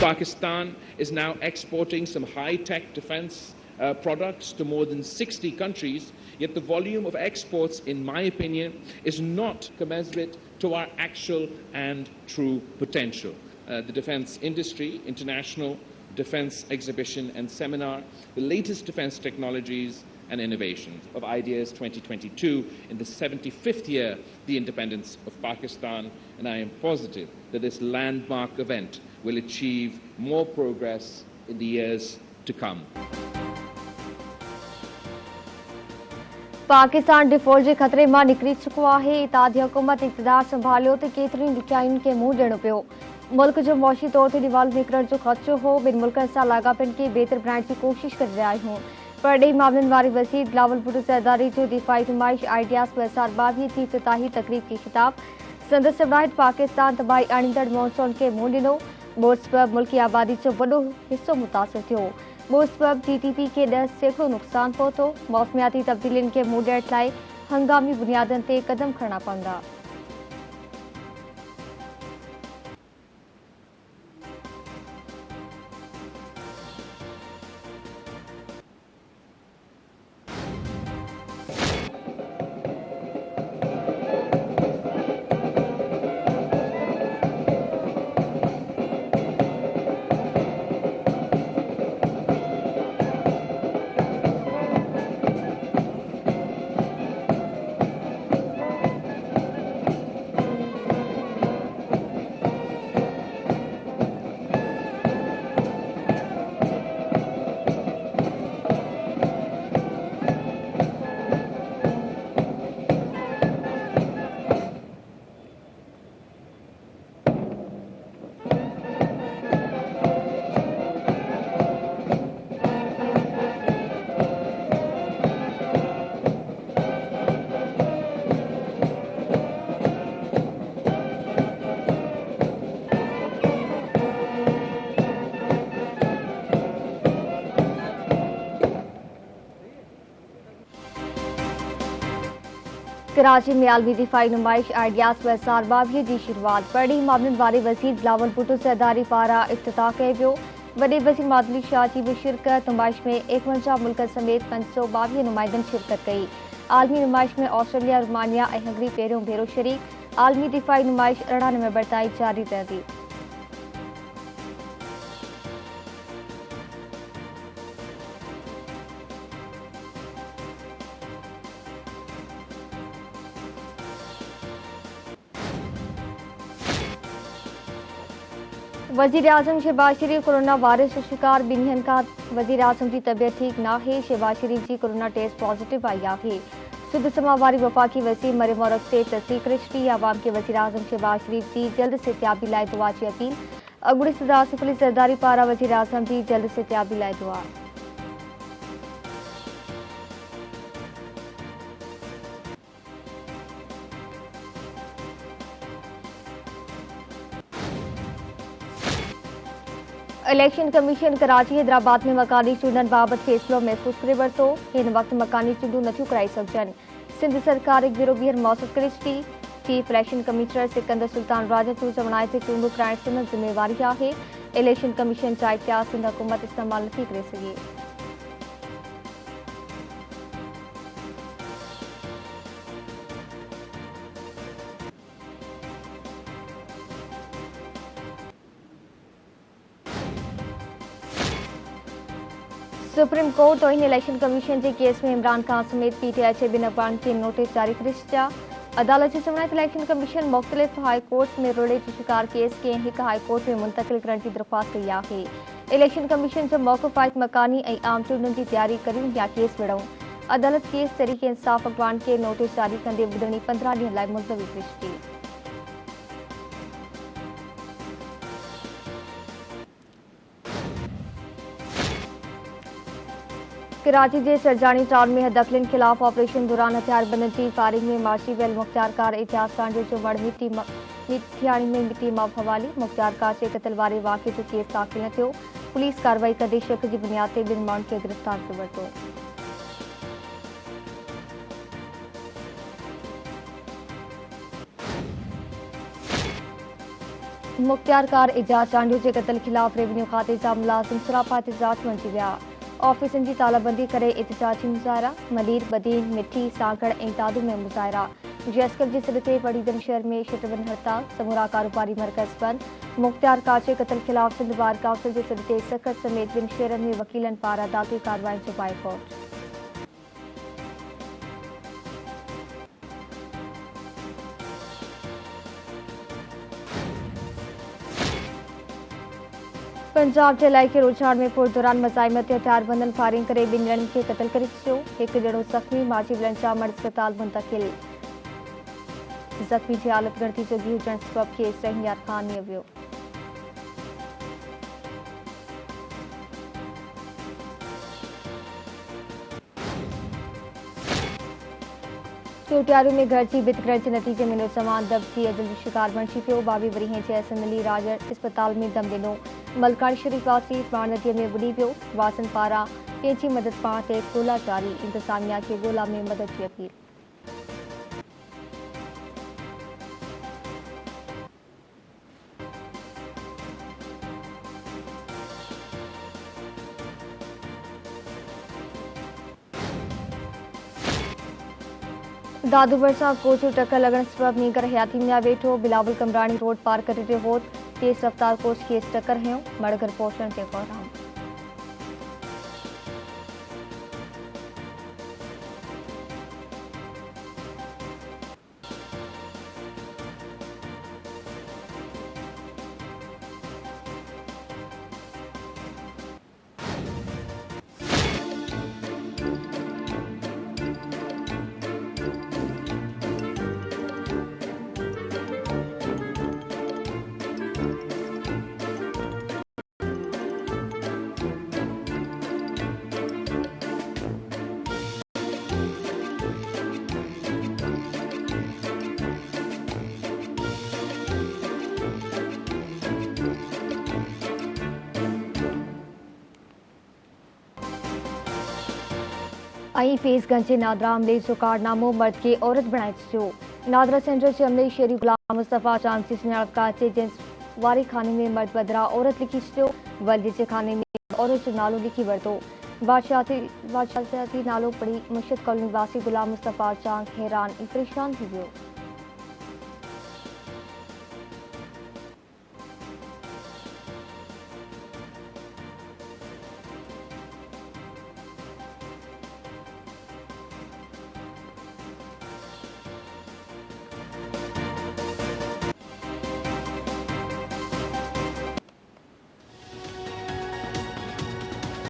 Pakistan is now exporting some high-tech defense products to more than 60 countries, yet the volume of exports, in my opinion, is not commensurate to our actual and true potential. The defense industry, international defense exhibition and seminar, the latest defense technologies and innovations of Ideas 2022 in the 75th year of the independence of Pakistan, and I am positive that this landmark event will achieve more progress in the years to come. Pakistan default जे ख़तरे मां निकिरी चुको आहे। इतादी हुकूमत इक़्तिदार संभालियो त केतिरियुनि ॾुखियाईयुनि खे मुंहुं ॾियणो पियो। मुल्क जो मुआशी तौर ते दीवाल निकिरण जो ख़दशो हो। ॿिनि मुल्कनि सां लाॻापनि खे बहितर बणाइण जी कोशिश करे रहिया आहियूं। परॾेही मामलनि वारे वज़ीर बिलावल भुट्टो ज़रदारी जो दिफ़ाई नुमाइश आइडियाज़ 2022 जी इफ़्तिताही तक़रीब खे ख़िताब। संदसि हिदायत पाकिस्तान तबाही आणींदड़ मॉनसून खे मुंहुं ॾिनो। ॿोड़ सबबि मुल्की आबादी जो वॾो हिसो मुतासिर थियो। ॿोड़ सबबि GDP खे 10% नुक़सान पहुतो। मौसमियाती तब्दीलियुनि खे मुंहुं ॾियण लाइ हंगामी बुनियादनि ते क़दम खणणा पवंदा। कराची में आलमी दिफ़ाई नुमाइश आइडियाज़ 2022 जी शुरूआत। परॾेही मामलनि वारे वज़ीर बिलावल भुट्टो ज़रदारी पारां इफ़्तिताह कयो वियो। वॾे वज़ीर मादली शाह जी बि शिरकत। नुमाइश में 51 मुल्कनि समेत 522 नुमाइंदनि शिरकत कई। आलमी नुमाइश में ऑस्ट्रेलिया, रोमानिया ऐं हंगरी पहिरियों भेरो शरीक। आलमी दिफ़ाई नुमाइश 18 नवंबर ताईं जारी रहंदी। वज़ीर आज़म शहबाज शरीफ कोरोना वायरस जो शिकार। 2 ॾींहनि खां वज़ीर आज़म जी तबियत ठीक नाहे। शहबाज शरीफ जी कोरोना टेस्ट पॉजिटिव आई आहे। सुध समा वारी वफ़ाक़ी वज़ीर मरियम औरंगज़ेब से तस्दीक़ करे छॾी। आवाम खे वज़ीर आज़म शहबाज शरीफ जी जल्द सिहतियाबी लाइ दुआ जी अपील। अॻूणे सदर आसिफ अली ज़रदारी पारां वज़ीर आज़म जी जल्द सिहतियाबी लाइ दुआ। इलेक्शन कमीशन कराची हैदराबाद में मकानी चूंडनि बाबति फ़ैसिलो महफ़ूज़ करे वरितो। हिन वक़्तु मकानी चूंडूं नथियूं कराए सघजनि। सिंध सरकार हिकु भेरो ॿीहर मौसूस करे छॾी। Chief election commissioner Sikandar Sultan Raja जो चवणु आहे त चूंडूं कराइण संदनि ज़िम्मेवारी आहे। इलेक्शन कमीशन जा इख्तियार सिंध हुकूमत इस्तेमालु नथी करे सघे। सुप्रीम कोर्ट और इलेक्शन कमीशन के केस में इमरान खान समेत PTI जे 2 अॻवाननि खे नोटिस जारी करे छॾिया। अदालत जो चवणु आहे त इलेक्शन कमीशन मुख़्तलिफ़ हाई कोर्ट्स में रोड़े जो शिकार केस खे हिकु हाई कोर्ट में मुंतक़िल करण जी दरख़्वास्त कई आहे। इलेक्शन कमीशन जो मौक़िफ़ आहे त मकानी ऐं आम चूंडुनि जी तयारी करियूं या केस विढ़ूं। अदालत केस तरीक़े इंसाफ़ अॻवान खे नोटिस जारी कंदे ॿुधणी 15 ॾींहनि लाइ मुलतवी करे छॾी। कराची के सरजानी टाउन में हदकलिन खिलाफ ऑपरेशन दौरान हथियारबंदनि जी फायरिंग में marshy vial Mukhtiar car Ejaz सांडे जो वड़ मिथियाणी में मिटी मौत हवाली। मुख्तियार कार जे क़त्ल वारे वाक़े जो केस दाख़िल न थियो। पुलिस कार्रवाई कंदे शक जी बुनियाद ते 2 माण्हुनि खे गिरफ़्तार करे वरितो। मुख्तियार कार एजाज चांडियो के कत्ल खिलाफ रेवेन्यू खाते जा मुलाजिम सरापा एहतजाज मंची विया। ऑफिसन की तालाबंदी करे एहतजाजी मुजाहरा। मलीर, बदीन, मिठी, साकड़ ऐं दादू में मुजाहरा। जेएसके जी सदते वड़ीदर शहर में शटरबंद हड़ताल। समूरा कारोबारी मरकज बंद। मुख्तियार कार के कत्ल खिलाफ सिंध बार काउंसिल के सदते सख़त समेत बिन शहरन में वकीलन पारा अदालती कार्रवाई जो बाइकॉट। पंजाब के इलाइके रुझान में पुर दौरान मज़ाहिमत हथियार बंदन फायरिंग करे बिन ॼणनि खे क़त्ल करे छॾियो। हिकु ॼणो ज़ख़्मी माजी बलंजामड़ अस्पताल मुंतक़िल। ज़ख़्मी जी हालत गणती जोगी हुजण सबब खेसि सहियार खान वियो। चोटियारू में घर जी भित गिरण के नतीजे में नौजवान दब थी अजल जो शिकार बणिजी पियो। 22 वरीह जे अहसन अली राजर अस्पताल में दम ॾिनो। मलकानी शरीफ वासी प्राण नदीअ में बुॾी पियो। वासन पारां पंहिंजी मदद पाण ते ॻोल्हा जारी। इंतज़ामिया खे ॻोल्हा में मदद जी अपील। दादू भरसा कोच टक्कर लगण सबब नीगर हयाती में वेठो। बिलावल कमरानी रोड पार करे रहियो हो। तेज़ रफ्तार कोच खेसि टक्कर हयो। मड़गर पहुचण ते गौराम। आई फेसगंज के नादरा हमले जो कारनामो मर्द के औरत बनाए छो। नादरा सेंटर के हमले शेरी गुलाम मुस्तफा चांसी सुञाणप काचे जिस वारी खाने में मर्द बदरा औरत लिखी छो। वल्दी जे खाने में औरत जो नालो लिखी वरतो। बादशाहती नालो पढ़ी मुर्शिद कॉलोनी वासी गुलाम मुस्तफा चांद हैरान परेशान थी वियो।